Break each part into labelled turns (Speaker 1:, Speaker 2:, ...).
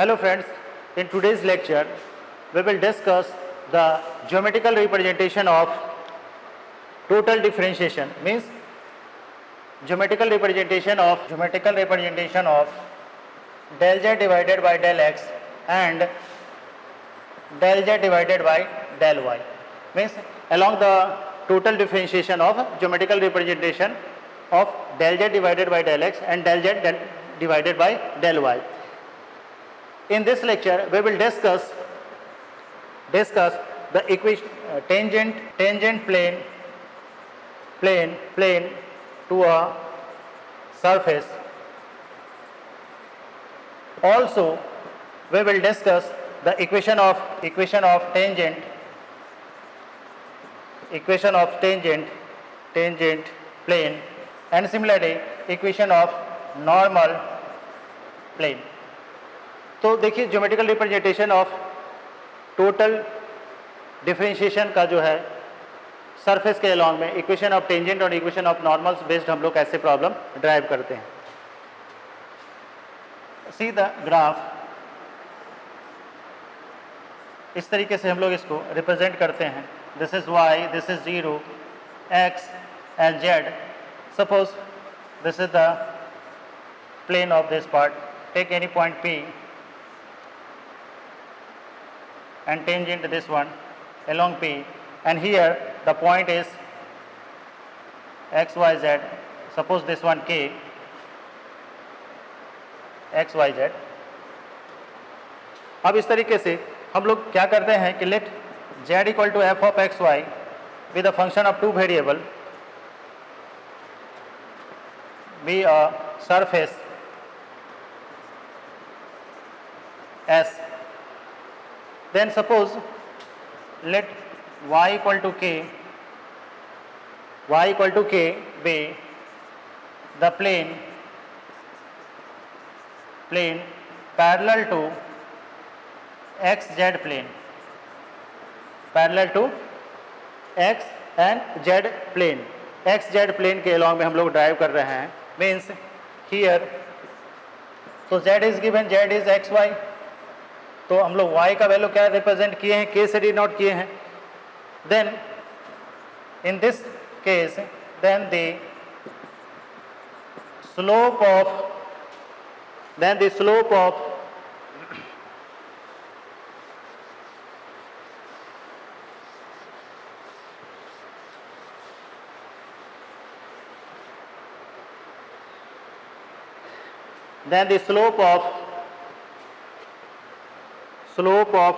Speaker 1: Hello friends, in today's lecture we will discuss the geometrical representation of total differentiation, means geometrical representation of del z divided by del x and del z divided by del y, means along the total differentiation of geometrical representation of del z divided by del x and del z divided by del y. In this lecture we will discuss the equation tangent plane to a surface. Also we will discuss the equation of tangent plane and similarly equation of normal plane. तो देखिए geometrical representation of total differentiation का जो है surface के along में equation of tangent और equation of normals based हम लोग कैसे प्रॉब्लम ड्राइव करते हैं. See the graph. इस तरीके से हम लोग इसको रिप्रेजेंट करते हैं. This is y, this is 0, x and z. Suppose this is the plane of this part. Take any point P and tangent this one along P, and here the point is x, y, z. Suppose this one K, x, y, z. अब इस तरीके से हम लोग क्या करते हैं कि let z equal to f of x y with a function of two variable be a surface S. Then suppose let y equal to k be the plane parallel to xz plane, parallel to x and z plane. xz plane के along में हम लोग drive कर रहे हैं. means here so z is given, z is xy. तो हम लोग y का वैल्यू क्या रिप्रेजेंट किए हैं, k से डिनोट किए हैं. Then in this case then the slope of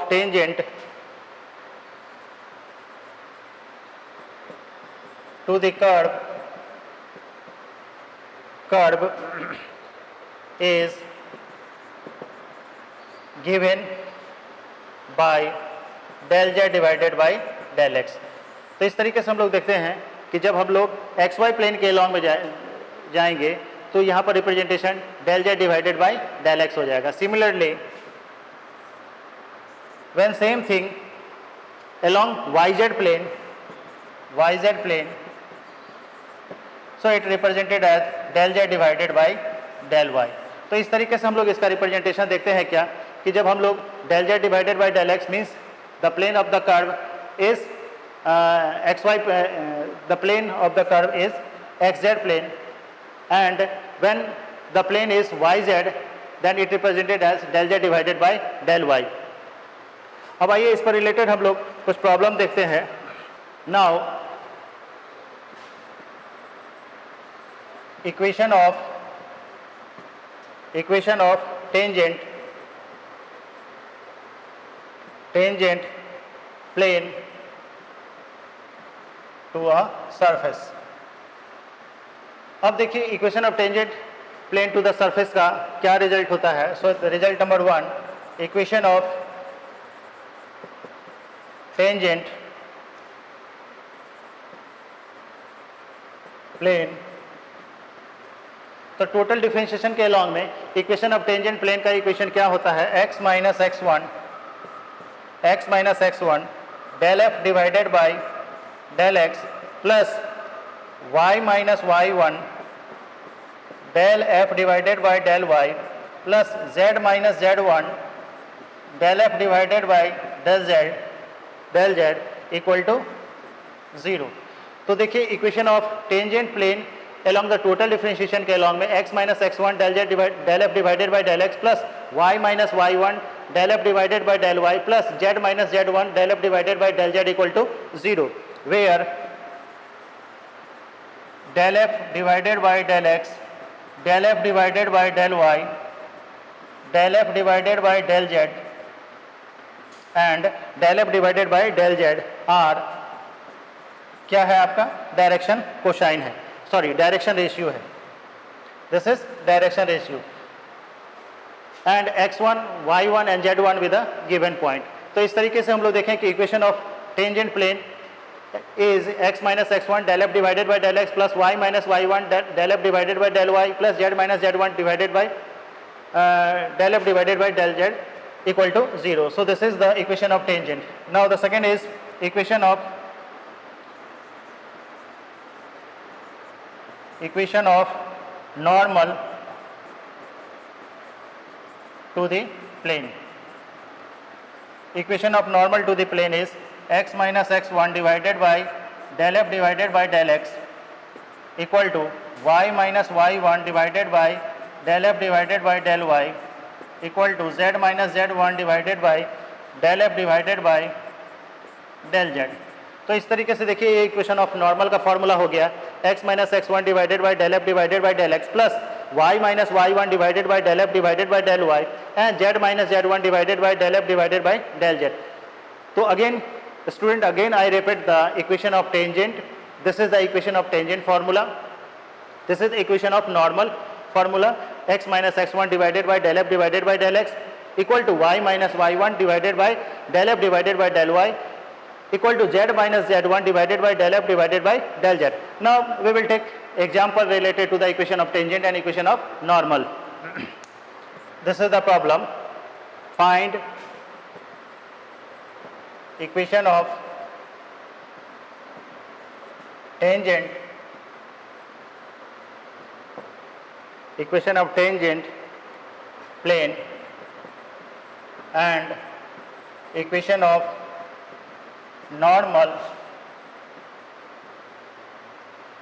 Speaker 1: tangent to the curve is given by del z divided by del x. तो इस तरीके से हम लोग देखते हैं कि जब हम लोग एक्स वाई प्लेन के अलॉन्ग में जाएंगे तो यहाँ पर representation del z divided by del x हो जाएगा. Similarly when same thing along yz plane, so it represented as del z divided by del y. तो इस तरीके से हम लोग इसका रिप्रेजेंटेशन देखते हैं क्या कि जब हम लोग del z divided by del x means the plane of the curve is xy, the plane of the curve is xz plane, and when the plane is yz then it represented as del z divided by del y. अब आइए इस पर related हम लोग कुछ problem देखते हैं. Now equation of tangent plane to a surface. अब देखिए equation of tangent plane to the surface का क्या रिजल्ट होता है. So result number 1, equation of tangent plane. तो टोटल डिफरेंशिएशन के अलॉन्ग में इक्वेशन ऑफ टेंजेंट प्लेन का इक्वेशन क्या होता है, x minus x1 del f divided by del x plus y minus y1 del f divided by del y plus z minus z1 del f divided by del z equal to 0। तो देखिए equation of tangent plane along the total differentiation के along में x minus x1 del f divided by del x plus y minus y1 del f divided by del y plus z minus z1 del f divided by del z equal to 0, where del f divided by del x, del f divided by del y, del f divided by del z and del f divided by del z are क्या है आपका direction cosine है, sorry direction ratio है, this is direction ratio and x1 y1 एंड z1 with a given point. तो इस तरीके से हम लोग देखें कि equation of tangent plane is x minus x1 del f divided by del x plus y minus y1 del f divided by del y plus z minus z1 divided by del f divided by del z equal to 0. So this is the equation of tangent. Now the second is equation of normal to the plane. Equation of normal to the plane is x minus x1 divided by del f divided by del x equal to y minus y1 divided by del f divided by del y equal to z minus z1 divided by del f divided by del z। तो इस तरीके से देखिए ये equation of normal का formula हो गया x minus x1 divided by del f divided by del x plus y minus y1 divided by del f divided by del y and z minus z1 divided by del f divided by del z। तो again student, again I repeat the equation of tangent, this is the equation of tangent formula, this is equation of normal formula x minus x1 divided by del f divided by del x equal to y minus y1 divided by del f divided by del y equal to z minus z1 divided by del f divided by del z. Now we will take example related to the equation of tangent and equation of normal. This is the problem. Find equation of tangent, equation of tangent plane and equation of normal,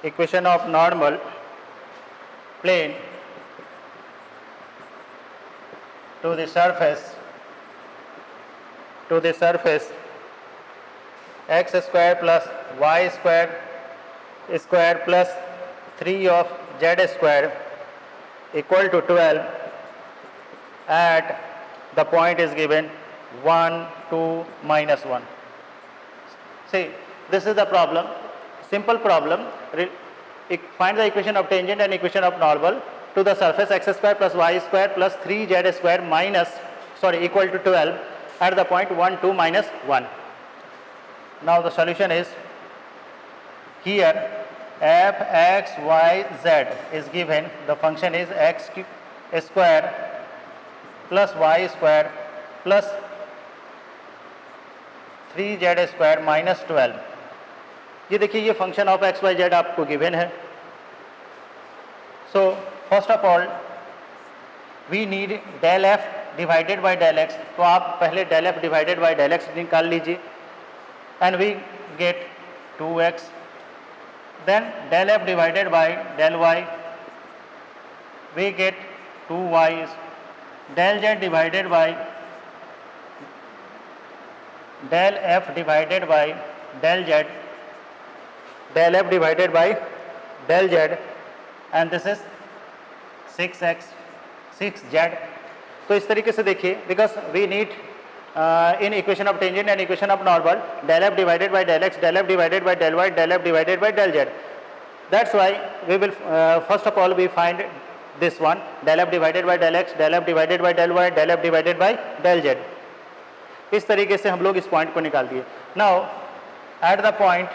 Speaker 1: equation of normal plane to the surface x square plus y square plus 3 of z square equal to 12 at the point is given 1, 2, minus 1. See, this is the problem, simple problem. Find the equation of tangent and equation of normal to the surface x square plus y square plus 3z square minus, equal to 12 at the point 1, 2, minus 1. Now the solution is here f x y z is given, the function is x square plus y square plus 3z square minus 12। ये देखिए ये function of x y z आपको given है। So first of all we need del f divided by del x, तो आप पहले del f divided by del x निकाल लीजिए and we get 2x, then del f divided by del y we get 2y, del z divided by del f divided by del z, del f divided by del z and this is 6x 6z। तो इस तरीके से देखिए because we need in equation of tangent and equation of normal del f divided by del x, del f divided by del y, del f divided by del z, that's why we will first of all we find this one del f divided by del x, del f divided by del y, del f divided by del z। इस तरीके से हम लोग इस point को निकाल दिए। Now at the point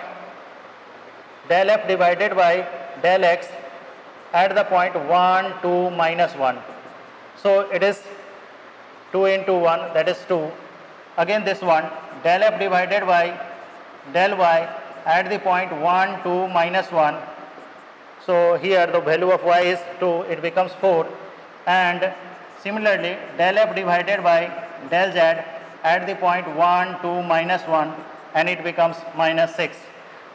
Speaker 1: del f divided by del x at the point 1, 2, minus 1, so it is 2 into 1, that is 2, again this one del f divided by del y at the point 1, 2, minus 1, so here the value of y is 2, it becomes 4, and similarly del f divided by del z at the point 1, 2, minus 1 and it becomes minus 6.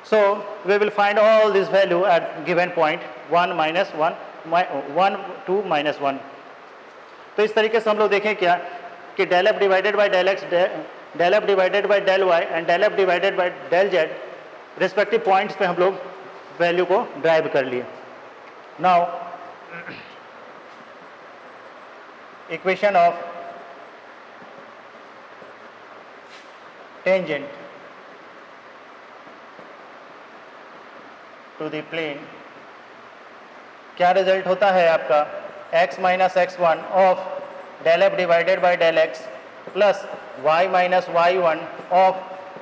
Speaker 1: So we will find all this value at given point 1, minus 1, 1, 2, minus 1. तो इस तरीके से हम लोग देखें क्या कि del f divided by del x, del f divided by del y and del f divided by del z respective points पे हम लोग वैल्यू को ड्राइव कर लिए. Now equation of tangent to the plane, क्या रिजल्ट होता है आपका x minus x1 of del f divided by del x plus y minus y1 of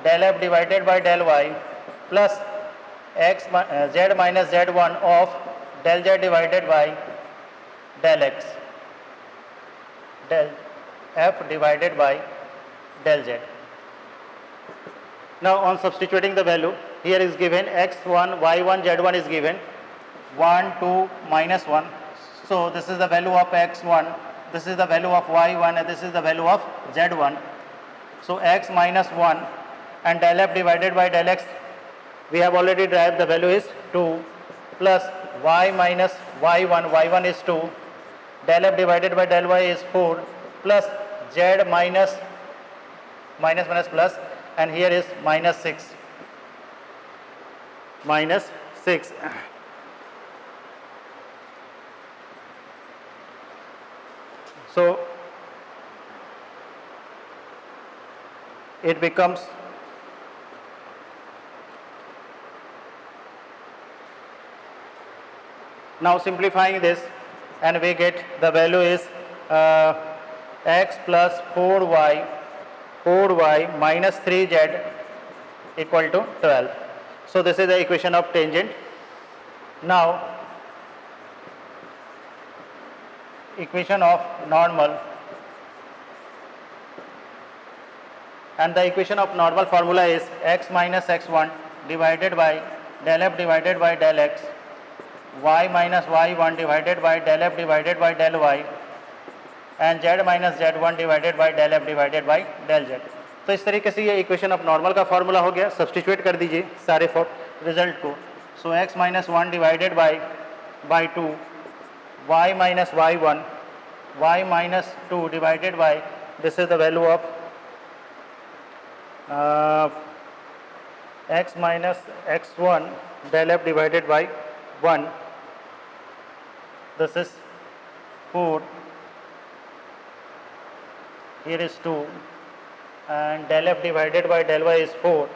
Speaker 1: del f divided by del y plus z minus z1 of del z divided by del x, del f divided by del z. Now on substituting the value, here is given x1, y1, z1 is given 1, 2, minus 1. So this is the value of x1, this is the value of y1 and this is the value of z1. So x minus 1 and del f divided by del x, we have already derived, the value is 2 plus y minus y1, y1 is 2, del f divided by del y is 4 plus z minus plus and here is minus 6, minus 6. So it becomes now simplifying this and we get the value is x plus 4y minus 3z equal to 12. So this is the equation of tangent. Now equation of normal, and the equation of normal formula is x minus x1 divided by del f divided by del x, y minus y1 divided by del f divided by del y and z minus z1 divided by del f divided by del z. तो इस तरीके से ये equation of normal का formula हो गया. Substitute कर दीजिए सारे रिजल्ट को. सो x minus 1 divided by 2, y minus y1, y minus 2 divided by, this is the value of x minus x1 del f divided by 1, this is 4, here is 2 and del f divided by del y is 4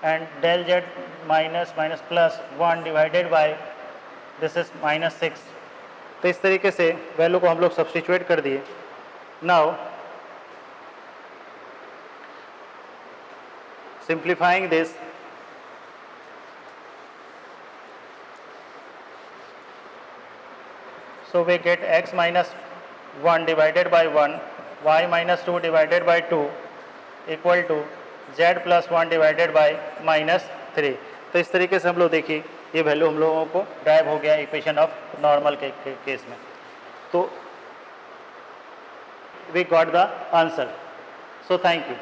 Speaker 1: and del z minus plus 1 divided by this is minus 6. तो इस तरीके से value को हम लोग substitute कर दिए. Now simplifying this, so we get x minus 1 divided by 1, y minus 2 divided by 2 equal to z plus 1 divided by minus 3. तो इस तरीके से हम लोग देखिए ये वैल्यू हम लोगों को ड्राइव हो गया इक्वेशन ऑफ नॉर्मल के केस में. तो we got the answer. So thank you.